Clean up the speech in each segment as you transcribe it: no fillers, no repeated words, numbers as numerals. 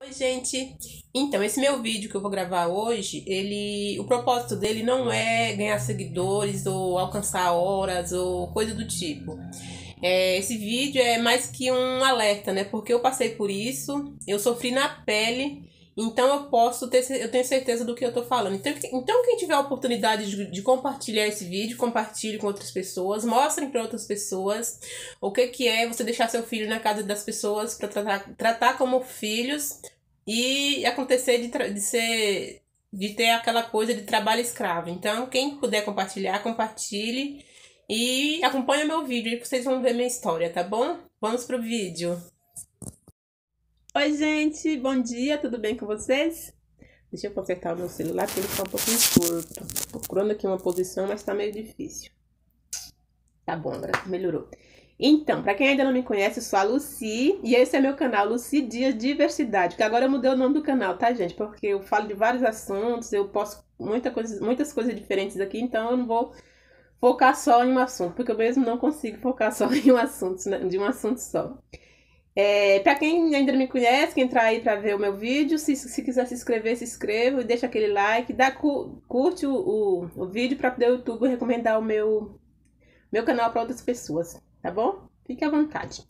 Oi, gente! Então, esse meu vídeo que eu vou gravar hoje, o propósito dele não é ganhar seguidores ou alcançar horas ou coisa do tipo. Esse vídeo é mais que um alerta, né? Porque eu passei por isso, eu sofri na pele, então eu tenho certeza do que eu tô falando. Então quem tiver a oportunidade de compartilhar esse vídeo, compartilhe com outras pessoas, mostrem para outras pessoas o que é você deixar seu filho na casa das pessoas para tratar como filhos e acontecer de ter aquela coisa de trabalho escravo. Então, quem puder compartilhar, compartilhe e acompanha meu vídeo e vocês vão ver minha história, tá bom? Vamos pro vídeo. Oi, gente, bom dia, tudo bem com vocês? Deixa eu consertar o meu celular porque ele tá um pouquinho curto. Tô procurando aqui uma posição, mas tá meio difícil. Tá bom, agora melhorou. Então, pra quem ainda não me conhece, eu sou a Lucy e esse é meu canal, Lucy Dias Diversidade, que agora eu mudei o nome do canal, tá, gente? Porque eu falo de vários assuntos, eu posto muitas coisas diferentes aqui, então eu não vou focar só em um assunto, porque eu mesmo não consigo focar só em um assunto, né, de um assunto só. Pra quem ainda não me conhece, quem entrar aí pra ver o meu vídeo, se quiser se inscrever, se inscreva e deixa aquele like, curte o vídeo pra poder o YouTube recomendar o meu canal para outras pessoas, tá bom? Fique à vontade.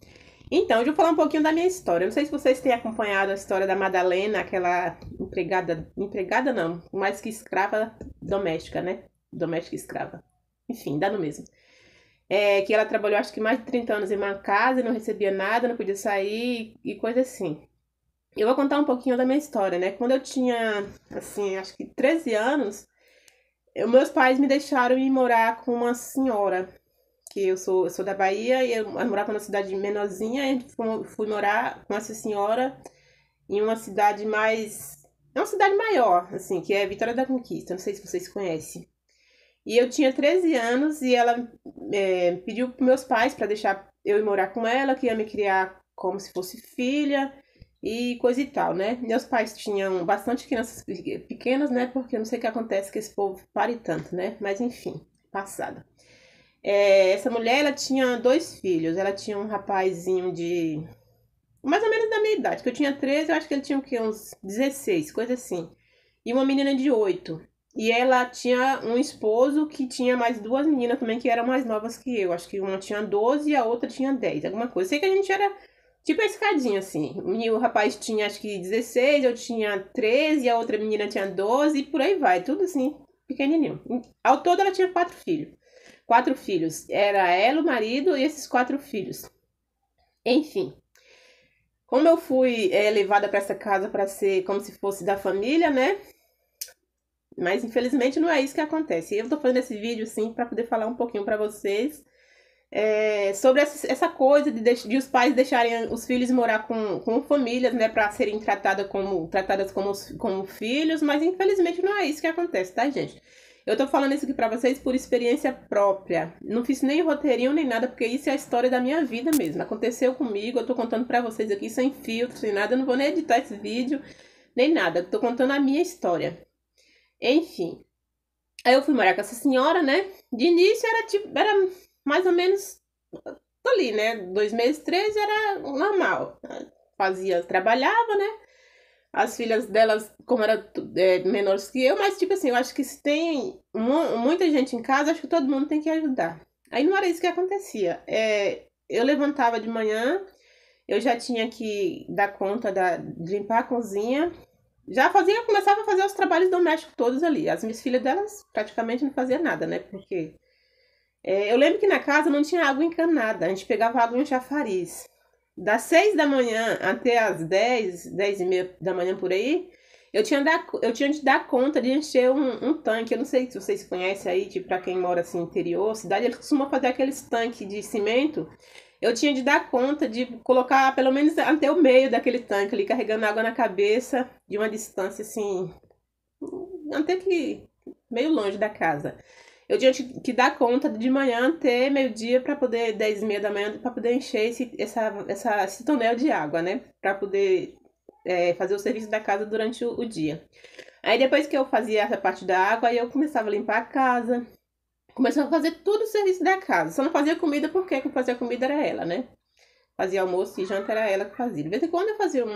Então, hoje eu vou falar um pouquinho da minha história. Não sei se vocês têm acompanhado a história da Madalena, aquela empregada não, mais que escrava doméstica, né? Doméstica escrava. Enfim, dá no mesmo. Que ela trabalhou acho que mais de 30 anos em uma casa e não recebia nada, não podia sair e coisa assim. Eu vou contar um pouquinho da minha história, né? Quando eu tinha, assim, acho que 13 anos, meus pais me deixaram ir morar com uma senhora, que eu sou da Bahia e eu morava numa cidade menorzinha e fui morar com essa senhora em uma cidade é uma cidade maior, assim, que é Vitória da Conquista, não sei se vocês conhecem. E eu tinha 13 anos e ela pediu para meus pais para deixar eu ir morar com ela, que ia me criar como se fosse filha e coisa e tal, né? Meus pais tinham bastante crianças pequenas, né? Porque eu não sei o que acontece que esse povo pare tanto, né? Mas enfim, passada. Essa mulher, ela tinha 2 filhos. Ela tinha um rapazinho de mais ou menos da minha idade, que eu tinha 13, eu acho que ele tinha o quê? Uns 16, coisa assim. E uma menina de 8. E ela tinha um esposo que tinha mais 2 meninas também que eram mais novas que eu. Acho que uma tinha 12 e a outra tinha 10, alguma coisa. Sei que a gente era tipo a escadinha, assim. E o rapaz tinha acho que 16, eu tinha 13, e a outra menina tinha 12 e por aí vai. Tudo assim, pequenininho. Ao todo ela tinha 4 filhos. 4 filhos. Era ela, o marido e esses 4 filhos. Enfim. Como eu fui levada para essa casa para ser como se fosse da família, né? Mas infelizmente não é isso que acontece. Eu tô fazendo esse vídeo assim para poder falar um pouquinho para vocês sobre essa coisa de os pais deixarem os filhos morar com famílias, né? Para serem tratadas como filhos, mas infelizmente não é isso que acontece, tá, gente? Eu tô falando isso aqui pra vocês por experiência própria. Não fiz nem roteirinho nem nada, porque isso é a história da minha vida mesmo. Aconteceu comigo, eu tô contando pra vocês aqui sem filtro, sem nada. Eu não vou nem editar esse vídeo, nem nada. Eu tô contando a minha história. Enfim. Aí eu fui morar com essa senhora, né? De início era mais ou menos ali, né? 2 meses, 3 era normal. Trabalhava, né? As filhas delas, como eram menores que eu, mas tipo assim, eu acho que se tem muita gente em casa, acho que todo mundo tem que ajudar. Aí não era isso que acontecia. Eu levantava de manhã, eu já tinha que dar conta de limpar a cozinha. Começava a fazer os trabalhos domésticos todos ali. As minhas filhas delas praticamente não faziam nada, né? Porque eu lembro que na casa não tinha água encanada, a gente pegava água em chafariz. Das 6 da manhã até as 10 e meia da manhã por aí, eu tinha de dar conta de encher um tanque. Eu não sei se vocês conhecem aí, tipo, pra quem mora assim, interior, cidade, eles costumam fazer aqueles tanques de cimento. Eu tinha de dar conta de colocar pelo menos até o meio daquele tanque ali, carregando água na cabeça, de uma distância assim, até que meio longe da casa. Eu tinha que dar conta de manhã até meio-dia para poder, 10 e meia da manhã, para poder encher esse tonel de água, né? Para poder fazer o serviço da casa durante o dia. Aí depois que eu fazia essa parte da água, aí eu começava a limpar a casa, começava a fazer tudo o serviço da casa. Só não fazia comida porque quem fazia comida era ela, né? Fazia almoço e janta era ela que fazia. De vez em quando eu fazia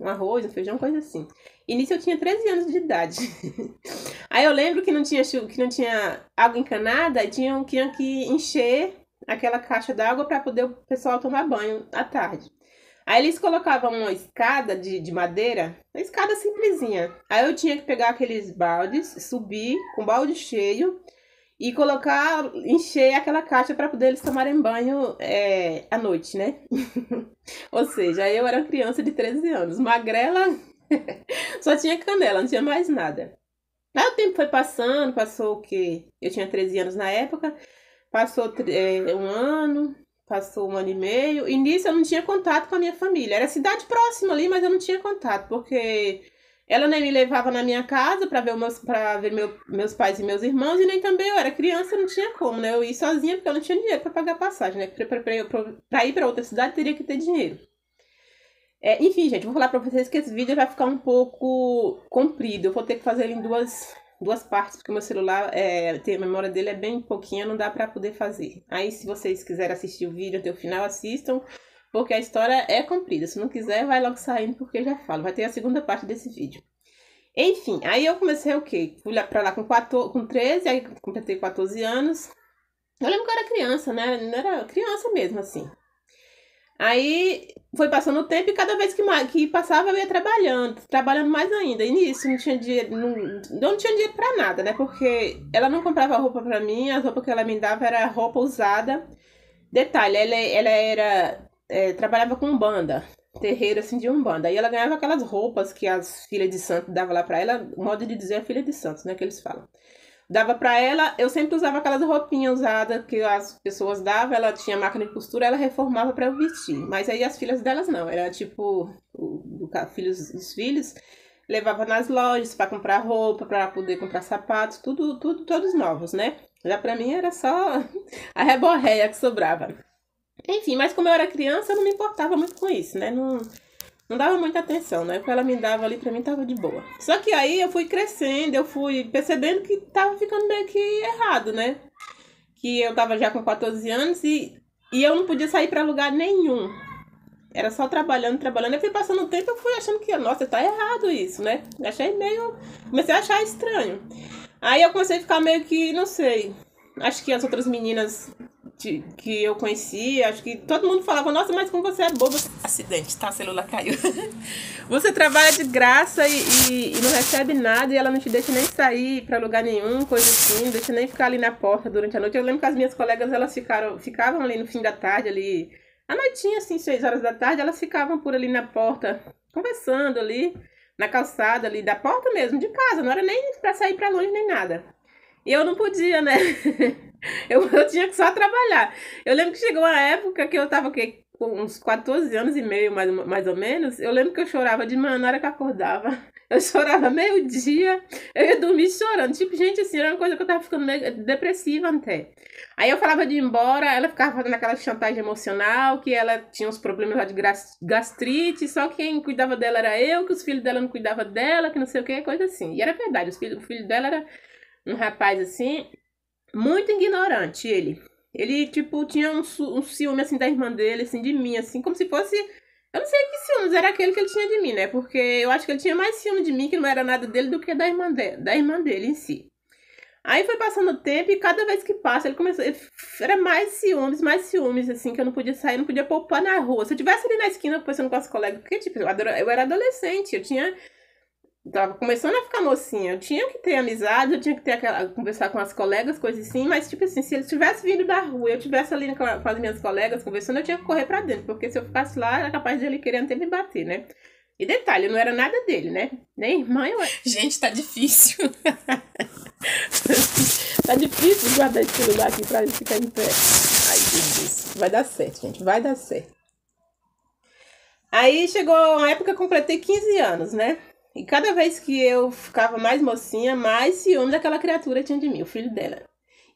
um arroz, um feijão, coisa assim. E nisso eu tinha 13 anos de idade. Aí eu lembro que não tinha água encanada e tinham que encher aquela caixa d'água para poder o pessoal tomar banho à tarde. Aí eles colocavam uma escada de madeira, uma escada simplesinha. Aí eu tinha que pegar aqueles baldes, subir com o balde cheio e encher aquela caixa para poder eles tomarem banho à noite, né? Ou seja, eu era uma criança de 13 anos, magrela, só tinha canela, não tinha mais nada. Aí o tempo foi passando, passou o quê? Eu tinha 13 anos na época, passou um ano, passou um ano e meio, e nisso eu não tinha contato com a minha família. Era cidade próxima ali, mas eu não tinha contato, porque ela nem me levava na minha casa para ver meus pais e meus irmãos, e nem também eu era criança, não tinha como, né? Eu ia sozinha porque eu não tinha dinheiro para pagar passagem, né? Para ir para outra cidade teria que ter dinheiro. Enfim, gente, vou falar para vocês que esse vídeo vai ficar um pouco comprido. Eu vou ter que fazer ele em duas partes, porque o meu celular, a memória dele é bem pouquinha, não dá pra poder fazer. Aí, se vocês quiserem assistir o vídeo até o final, assistam, porque a história é comprida. Se não quiser, vai logo saindo, porque eu já falo. Vai ter a segunda parte desse vídeo. Enfim, aí eu comecei o quê? Fui pra lá com 13, aí completei 14 anos. Eu lembro que eu era criança, né? Não era criança mesmo, assim. Aí foi passando o tempo e cada vez que passava eu ia trabalhando mais ainda. E nisso não tinha dinheiro, não tinha dinheiro pra nada, né? Porque ela não comprava roupa pra mim, as roupas que ela me dava era roupa usada. Detalhe, ela trabalhava com umbanda, terreiro assim de umbanda. E ela ganhava aquelas roupas que as filhas de santo davam lá pra ela, o modo de dizer é filha de santos, né? Que eles falam. Dava pra ela, eu sempre usava aquelas roupinhas usadas que as pessoas davam, ela tinha máquina de costura, ela reformava pra eu vestir. Mas aí as filhas delas não, era tipo, os filhos levava nas lojas pra comprar roupa, pra poder comprar sapatos, tudo, todos novos, né? Já pra mim era só a reborréia que sobrava. Enfim, mas como eu era criança, eu não me importava muito com isso, né? Não dava muita atenção, né? O que ela me dava ali pra mim tava de boa. Só que aí eu fui crescendo, eu fui percebendo que tava ficando meio que errado, né? Que eu tava já com 14 anos e eu não podia sair pra lugar nenhum. Era só trabalhando. Eu fui passando o tempo, eu fui achando que, nossa, tá errado isso, né? Comecei a achar estranho. Aí eu comecei a ficar meio que, não sei, acho que as outras meninas que eu conhecia, acho que todo mundo falava, nossa, mas como você é boba. Acidente, tá? O celular caiu. Você trabalha de graça e não recebe nada e ela não te deixa nem sair pra lugar nenhum, coisa assim, não deixa nem ficar ali na porta durante a noite. Eu lembro que as minhas colegas, elas ficavam ali no fim da tarde, ali, à noitinha, assim, 6 horas da tarde, elas ficavam por ali na porta, conversando ali, na calçada ali, da porta mesmo, de casa, não era nem pra sair pra longe nem nada. E eu não podia, né? Eu tinha que só trabalhar. Eu lembro que chegou uma época que eu tava com uns 14 anos e meio, mais ou menos. Eu lembro que eu chorava de manhã na hora que eu acordava. Eu chorava meio-dia. Eu ia dormir chorando. Tipo, gente, assim, era uma coisa que eu tava ficando meio depressiva até. Aí eu falava de ir embora, ela ficava fazendo aquela chantagem emocional, que ela tinha uns problemas lá de gastrite, só quem cuidava dela era eu, que os filhos dela não cuidavam dela, que não sei o que, coisa assim. E era verdade, o filho dela era um rapaz assim, muito ignorante, ele. Ele, tipo, tinha um ciúme, assim, da irmã dele, assim, de mim, assim, como se fosse... Eu não sei que ciúmes era aquele que ele tinha de mim, né? Porque eu acho que ele tinha mais ciúme de mim, que não era nada dele, do que da irmã dele em si. Aí foi passando o tempo e cada vez que passa, era mais ciúmes, assim, que eu não podia sair, não podia poupar na rua. Se eu tivesse ali na esquina conversando com as colegas, porque, tipo, eu era adolescente, tava começando a ficar mocinha, eu tinha que ter amizade, eu tinha que ter conversar com as colegas, coisas assim, mas tipo assim, se ele tivesse vindo da rua, eu tivesse ali com as minhas colegas conversando, eu tinha que correr pra dentro, porque se eu ficasse lá, era capaz de ele querer até me bater, né? E detalhe, não era nada dele, né? Nem irmã eu era. Gente, tá difícil. Tá difícil guardar esse celular aqui pra ele ficar em pé. Ai, Deus, vai dar certo, gente, vai dar certo. Aí chegou uma época que eu completei 15 anos, né? E cada vez que eu ficava mais mocinha, mais ciúme daquela criatura tinha de mim, o filho dela.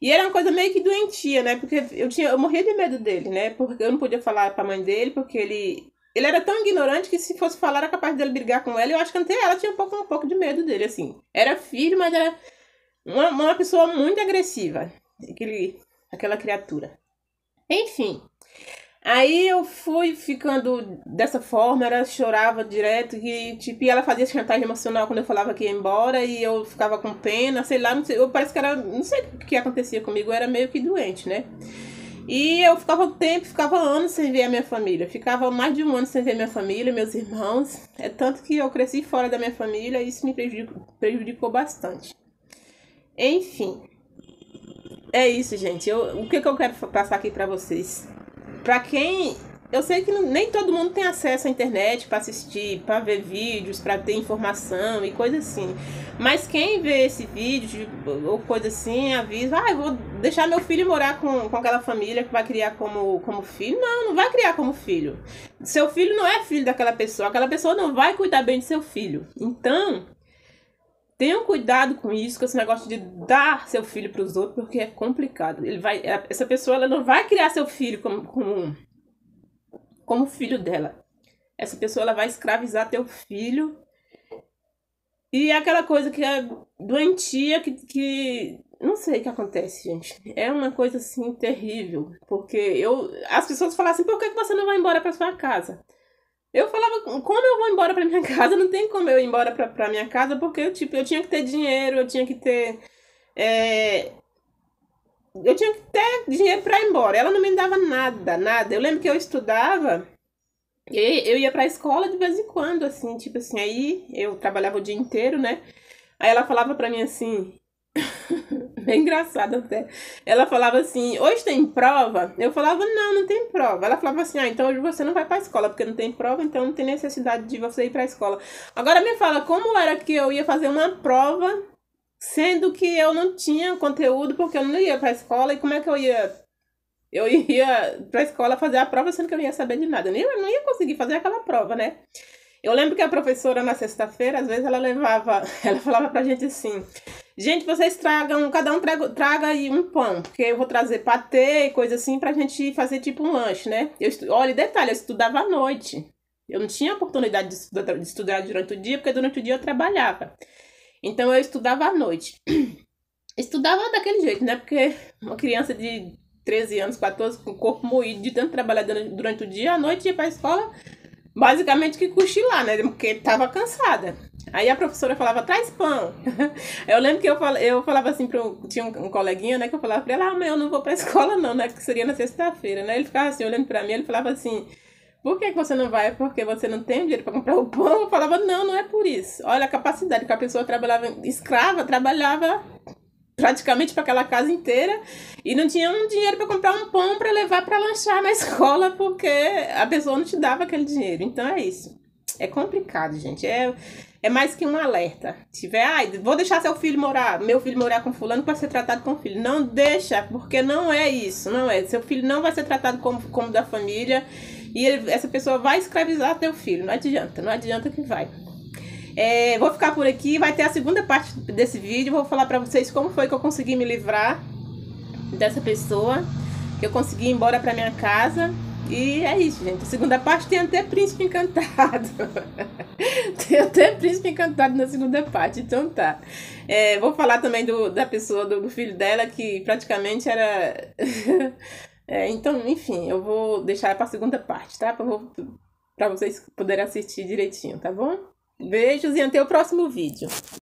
E era uma coisa meio que doentia, né? Porque eu morria de medo dele, né? Porque eu não podia falar pra mãe dele, porque ele era tão ignorante que se fosse falar era capaz dele brigar com ela. E eu acho que até ela tinha um pouco de medo dele, assim. Era filho, mas era uma pessoa muito agressiva. Aquela criatura. Enfim. Aí eu fui ficando dessa forma, ela chorava direto, e tipo, e ela fazia chantagem emocional quando eu falava que ia embora, e eu ficava com pena, sei lá, não sei, eu parece que era, não sei o que acontecia comigo, eu era meio que doente, né? E eu ficava tempo, ficava anos sem ver a minha família, ficava mais de um ano sem ver minha família, meus irmãos, é tanto que eu cresci fora da minha família, e isso me prejudicou bastante. Enfim, é isso, gente. O que eu quero passar aqui pra vocês? Pra quem. Eu sei que nem todo mundo tem acesso à internet pra assistir, pra ver vídeos, pra ter informação e coisa assim. Mas quem vê esse vídeo ou coisa assim, avisa, eu vou deixar meu filho morar com aquela família que vai criar como filho. Não, não vai criar como filho. Seu filho não é filho daquela pessoa, aquela pessoa não vai cuidar bem de seu filho. Então, tenham cuidado com isso, com esse negócio de dar seu filho para os outros, porque é complicado. Essa pessoa ela não vai criar seu filho como filho dela. Essa pessoa ela vai escravizar teu filho. E é aquela coisa que é doentia, que não sei o que acontece, gente. É uma coisa assim terrível. Porque as pessoas falam assim, por que você não vai embora para sua casa? Eu falava, como eu vou embora pra minha casa? Não tem como eu ir embora pra minha casa, porque, tipo, eu tinha que ter dinheiro, eu tinha que ter. é, eu tinha que ter dinheiro pra ir embora. Ela não me dava nada, nada. Eu lembro que eu estudava, e eu ia pra escola de vez em quando, assim, tipo assim, aí eu trabalhava o dia inteiro, né? Aí ela falava pra mim assim, bem engraçado até. Ela falava assim, hoje tem prova? Eu falava, não, não tem prova. Ela falava assim, então hoje você não vai pra escola, porque não tem prova, então não tem necessidade de você ir pra escola. Agora me fala, como era que eu ia fazer uma prova, sendo que eu não tinha conteúdo, porque eu não ia pra escola, e como é que eu ia... Eu ia pra escola fazer a prova, sendo que eu não ia saber de nada. Eu não ia conseguir fazer aquela prova, né? Eu lembro que a professora, na sexta-feira, às vezes ela levava... Ela falava pra gente assim... Gente, vocês tragam, cada um traga aí um pão, porque eu vou trazer patê e coisa assim pra gente fazer tipo um lanche, né? Olha, detalhe, eu estudava à noite. Eu não tinha oportunidade de estudar durante o dia, porque durante o dia eu trabalhava. Então eu estudava à noite. Estudava daquele jeito, né? Porque uma criança de 13 anos, 14, com o corpo moído de tanto trabalhar durante o dia, à noite ia pra escola, basicamente que cochilar, né? Porque tava cansada. Aí a professora falava, traz pão. Eu lembro que eu falava assim, tinha um coleguinha, né? Que eu falava pra ele, mas eu não vou pra escola não, né? Que seria na sexta-feira, né? Ele ficava assim, olhando pra mim, ele falava assim, por que você não vai? Porque você não tem dinheiro pra comprar o pão? Eu falava, não, não é por isso. Olha a capacidade que a pessoa trabalhava, escrava, trabalhava praticamente para aquela casa inteira e não tinha um dinheiro para comprar um pão para levar para lanchar na escola porque a pessoa não te dava aquele dinheiro. Então é isso. É complicado, gente. É mais que um alerta. Se tiver, vou deixar meu filho morar com fulano para ser tratado como filho. Não deixa, porque não é isso, não é. Seu filho não vai ser tratado como da família e essa pessoa vai escravizar teu filho. Não adianta, não adianta que vai. Vou ficar por aqui, vai ter a segunda parte desse vídeo, vou falar pra vocês como foi que eu consegui me livrar dessa pessoa, que eu consegui ir embora pra minha casa, e é isso, gente. A segunda parte tem até príncipe encantado. Tem até príncipe encantado na segunda parte, então tá. Vou falar também da pessoa, do filho dela, que praticamente era... então, enfim, eu vou deixar pra segunda parte, tá? Pra vocês poderem assistir direitinho, tá bom? Beijos e até o próximo vídeo.